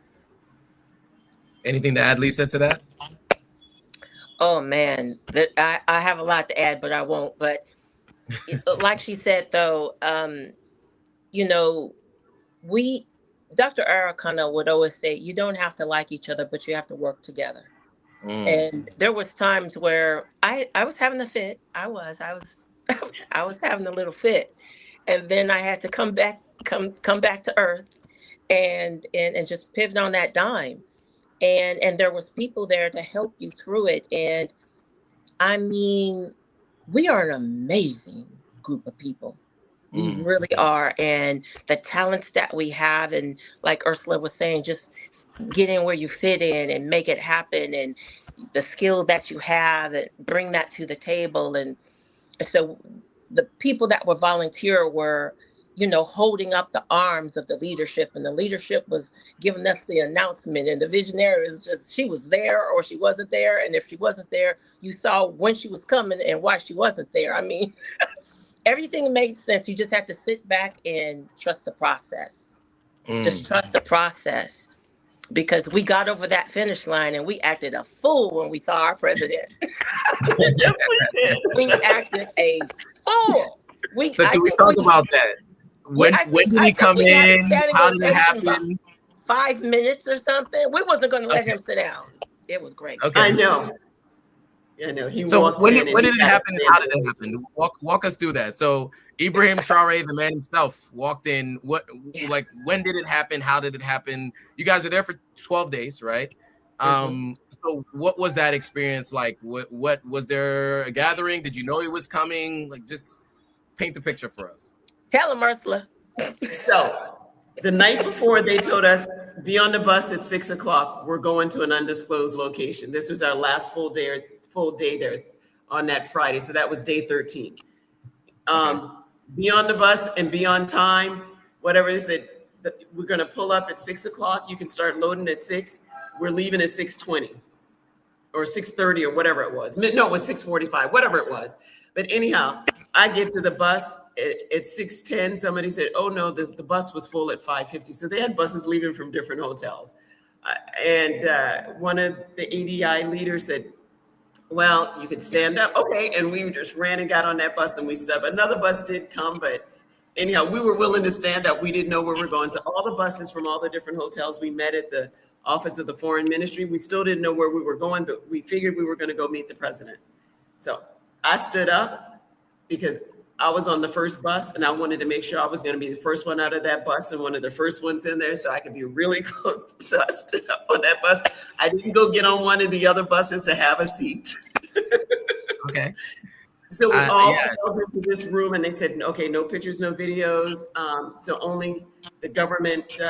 Anything to add, Lisa, to that?
Oh, man, I have a lot to add, but I won't. But like she said, though, you know, we Dr. Arakana would always say, you don't have to like each other, but you have to work together. And there was times where I was having a fit. I was I was having a little fit. And then I had to come back to earth and just pivot on that dime. And there was people there to help you through it. And I mean, we are an amazing group of people. We really are. And the talents that we have, and like Ursula was saying, just get in where you fit in and make it happen, and the skill that you have and bring that to the table. And so the people that were volunteer were, holding up the arms of the leadership, and the leadership was giving us the announcement, and the visionary is just, she was there or she wasn't there. And if she wasn't there, you saw when she was coming and why she wasn't there. I mean, everything made sense. You just have to sit back and trust the process. Just trust the process, because we got over that finish line and we acted a fool when we saw our president.
Yes, we did.
We acted a fool.
So can we talk about that? When did he come in? How did it happen?
5 minutes or something. We wasn't going to let him sit down. It was great.
Okay.
I know. I know. He
So
walked
when
in
did
and
it
he had
happen?
to
And how
stand
did it happen? Walk us through that. So Ibrahim Traoré, the man himself, walked in. Like, when did it happen? How did it happen? You guys were there for 12 days, right? So what was that experience like? What was there a gathering? Did you know he was coming? Like, just paint the picture for us.
Tell him, Ursula.
So the night before, they told us, be on the bus at 6 o'clock. We're going to an undisclosed location. This was our last full day there on that Friday. So that was day 13. Be on the bus and be on time. Whatever they said, we're going to pull up at 6 o'clock. You can start loading at 6. We're leaving at 6:20 or 6:30 or whatever it was. No, it was 6:45, whatever it was. But anyhow, I get to the bus at 6:10. Somebody said, oh no, the bus was full at 5:50. So they had buses leaving from different hotels. And one of the ADDI leaders said, well, you could stand up. Okay. And we just ran and got on that bus and we stopped. Another bus did come, but anyhow, we were willing to stand up. We didn't know where we were going. So all the buses from all the different hotels, we met at the office of the foreign ministry. We still didn't know where we were going, but we figured we were going to go meet the president. So I stood up because I was on the first bus and I wanted to make sure I was going to be the first one out of that bus and one of the first ones in there so I could be really close. So I stood up on that bus. I didn't go get on one of the other buses to have a seat.
Okay.
So we all filed into this room and they said, okay, no pictures, no videos. So only the government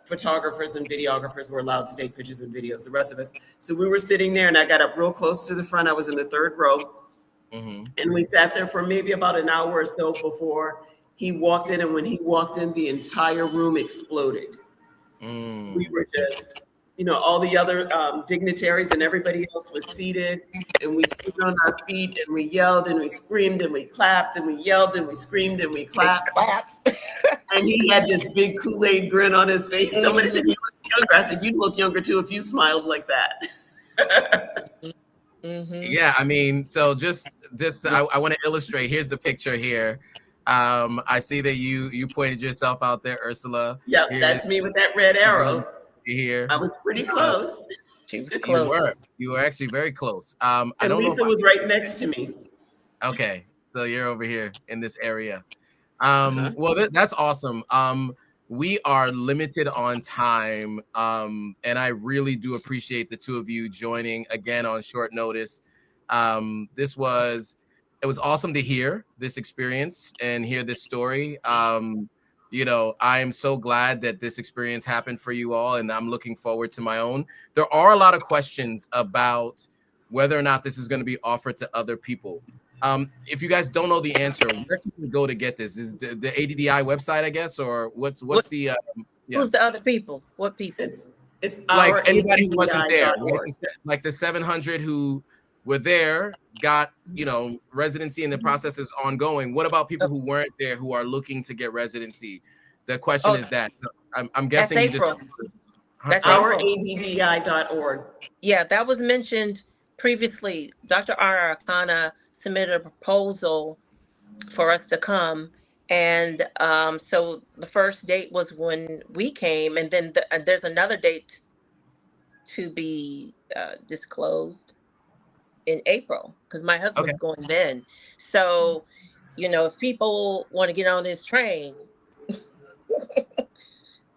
photographers and videographers were allowed to take pictures and videos, the rest of us. So we were sitting there and I got up real close to the front. I was in the third row. And we sat there for maybe about an hour or so before he walked in. And when he walked in, the entire room exploded. We were just, all the other dignitaries and everybody else was seated and we stood on our feet and we yelled and we screamed and we clapped and we yelled and we screamed and we clapped. And he had this big Kool-Aid grin on his face. Somebody said he looks younger. I said, you'd look younger too if you smiled like that.
Yeah, I mean, so just I want to illustrate. Here's the picture here. I see that you pointed yourself out there, Ursula.
Yeah, that's me with that red arrow.
Here,
I was pretty close.
She was close.
You were actually very close.
And Lisa was right next to me.
Okay, so you're over here in this area. Well, that's awesome. We are limited on time, and I really do appreciate the two of you joining again on short notice. It was awesome to hear this experience and hear this story. I'm so glad that this experience happened for you all, and I'm looking forward to my own. There are a lot of questions about whether or not this is going to be offered to other people. If you guys don't know the answer, where can you go to get this? Is the ADDI website, I guess, or what's the
who's the other people? What people?
It's
like anybody who wasn't there,
ADDI.org.
like the 700 who were there got residency and the process is ongoing. What about people who weren't there who are looking to get residency? The question is that. So I'm guessing
that's April.
That's ADDI.org.
Yeah, that was mentioned previously. Dr. Arakana submitted a proposal for us to come, And so the first date was when we came, and then there's another date to be disclosed in April because my
Okay.
husband's going then. So, if people want to get on this train,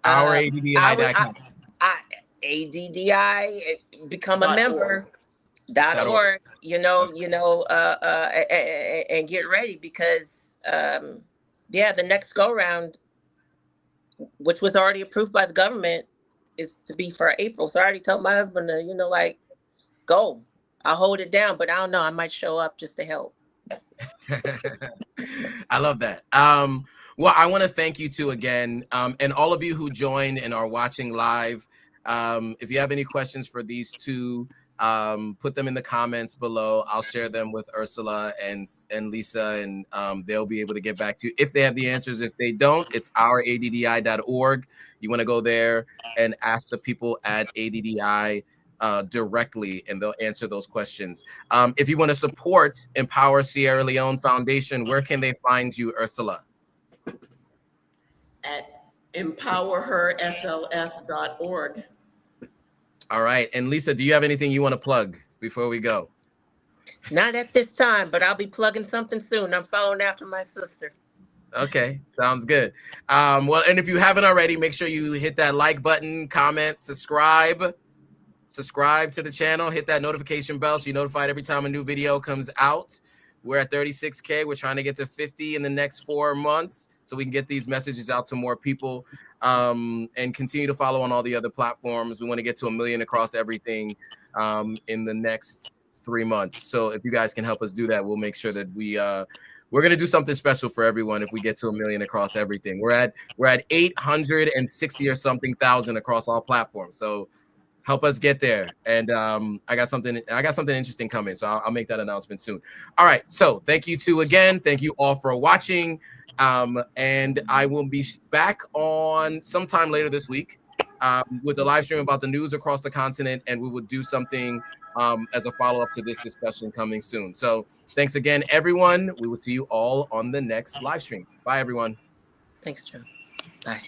I would
OurADDI.com.
ADDI become a
.org.
member .org. And get ready because the next go round, which was already approved by the government, is to be for April. So I already told my husband to go. I'll hold it down, but I don't know. I might show up just to help.
I love that. Well, I want to thank you two again, and all of you who joined and are watching live. If you have any questions for these two, put them in the comments below. I'll share them with Ursula and Lisa, and they'll be able to get back to you if they have the answers. If they don't, it's ouraddi.org. You want to go there and ask the people at ADDI directly, and they'll answer those questions. If you want to support Empower Sierra Leone Foundation, where can they find you, Ursula?
At empowerherslf.org.
All right. And Lisa, do you have anything you want to plug before we go?
Not at this time, but I'll be plugging something soon. I'm following after my sister.
Okay, sounds good. Well, and if you haven't already, make sure you hit that like button, comment, subscribe to the channel, hit that notification bell so you're notified every time a new video comes out. We're at 36K. We're trying to get to 50 in the next 4 months so we can get these messages out to more people, and continue to follow on all the other platforms. We want to get to 1 million across everything in the next 3 months. So if you guys can help us do that, we'll make sure that we're going to do something special for everyone if we get to 1 million across everything. We're at 860 or something thousand across all platforms. So help us get there. And I got something interesting coming, so I'll make that announcement soon. All right, so thank you two again. Thank you all for watching. And I will be back on sometime later this week with a live stream about the news across the continent, and we will do something as a follow-up to this discussion coming soon. So thanks again, everyone. We will see you all on the next live stream. Bye, everyone.
Thanks, Joe. Bye.